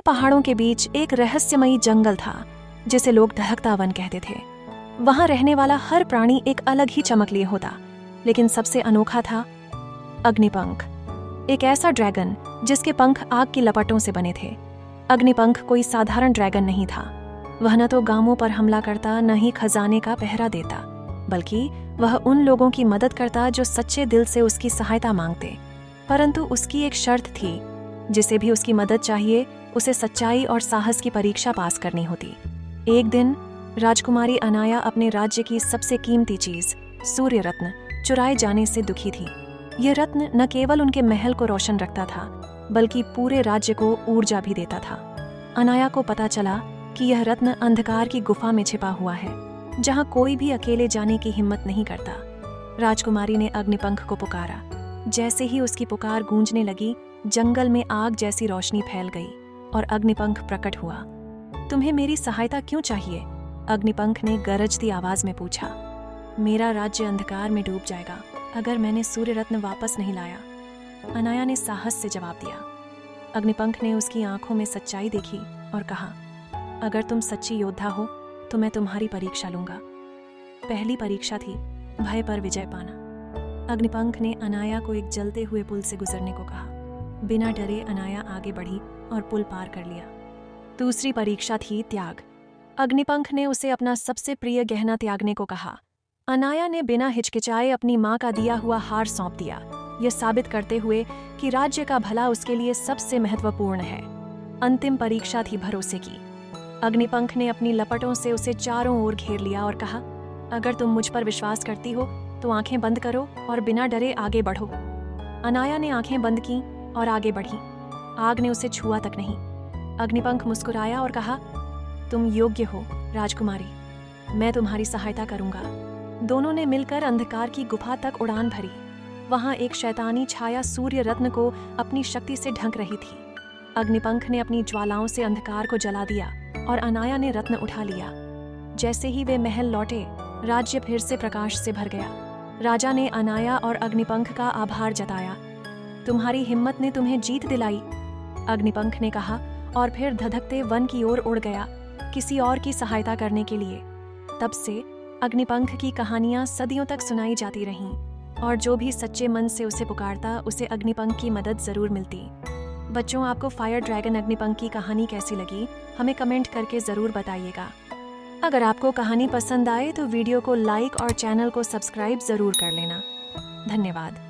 पहाड़ों के बीच एक रहस्यमयी जंगल था जिसे लोग दहकता वन कहते थे। वहां रहने वाला हर प्राणी एक अलग ही चमक लिए होता, लेकिन सबसे अनोखा था अग्निपंख, एक ऐसा ड्रैगन जिसके पंख आग की लपटों से बने थे। अग्निपंख कोई साधारण ड्रैगन नहीं था। वह न तो गांवों पर हमला करता, न ही खजाने का पहरा देता, बल्कि वह उन लोगों की मदद करता जो सच्चे दिल से उसकी सहायता मांगते। परंतु उसकी एक शर्त थी, जिसे भी उसकी मदद चाहिए उसे सच्चाई और साहस की परीक्षा पास करनी होती। एक दिन राजकुमारी अनाया अपने राज्य की सबसे कीमती चीज सूर्य रत्न चुराए जाने से दुखी थी। यह रत्न न केवल उनके महल को रोशन रखता था, बल्कि पूरे राज्य को ऊर्जा भी देता था। अनाया को पता चला कि यह रत्न अंधकार की गुफा में छिपा हुआ है, जहां कोई भी अकेले जाने की हिम्मत नहीं करता। राजकुमारी ने अग्निपंख को पुकारा। जैसे ही उसकी पुकार गूंजने लगी, जंगल में आग जैसी रोशनी फैल गई और अग्निपंख प्रकट हुआ। तुम्हें मेरी सहायता क्यों चाहिए? अग्निपंख ने गरजती आवाज में पूछा। मेरा राज्य अंधकार में डूब जाएगा अगर मैंने सूर्य रत्न वापस नहीं लाया, अनाया ने साहस से जवाब दिया। अग्निपंख ने उसकी आंखों में सच्चाई देखी और कहा, अगर तुम सच्ची योद्धा हो तो मैं तुम्हारी परीक्षा लूंगा। पहली परीक्षा थी भय पर विजय पाना। अग्निपंख ने अनाया को एक जलते हुए पुल से गुजरने को कहा। बिना डरे अनाया आगे बढ़ी और पुल पार कर लिया। दूसरी परीक्षा थी त्याग। अग्निपंख ने उसे अपना सबसे प्रिय गहना त्यागने को कहा। अनाया ने बिना हिचकिचाए अपनी माँ का दिया हुआ हार सौंप दिया, यह साबित करते हुए कि राज्य का भला उसके लिए सबसे महत्वपूर्ण है। अंतिम परीक्षा थी भरोसे की। अग्निपंख ने अपनी लपटों से उसे चारों ओर घेर लिया और कहा, अगर तुम मुझ पर विश्वास करती हो तो आंखें बंद करो और बिना डरे आगे बढ़ो। अनाया ने आंखें बंद की और आगे बढ़ी। आग ने उसे छुआ तक नहीं। अग्निपंख मुस्कुराया और कहा, तुम योग्य हो राजकुमारी, मैं तुम्हारी सहायता करूंगा। दोनों ने मिलकर अंधकार की गुफा तक उड़ान भरी। वहां एक शैतानी छाया सूर्य रत्न को अपनी शक्ति से ढक रही थी। अग्निपंख ने अपनी ज्वालाओं से अंधकार को जला दिया और अनाया ने रत्न उठा लिया। जैसे ही वे महल लौटे, राज्य फिर से प्रकाश से भर गया। राजा ने अनाया और अग्निपंख का आभार जताया। तुम्हारी हिम्मत ने तुम्हें जीत दिलाई, अग्निपंख ने कहा, और फिर धधकते वन की ओर उड़ गया, किसी और की सहायता करने के लिए। तब से अग्निपंख की कहानियां सदियों तक सुनाई जाती रहीं, और जो भी सच्चे मन से उसे पुकारता, उसे अग्निपंख की मदद जरूर मिलती। बच्चों, आपको फायर ड्रैगन अग्निपंख की कहानी कैसी लगी, हमें कमेंट करके जरूर बताइएगा। अगर आपको कहानी पसंद आए तो वीडियो को लाइक और चैनल को सब्सक्राइब जरूर कर लेना। धन्यवाद।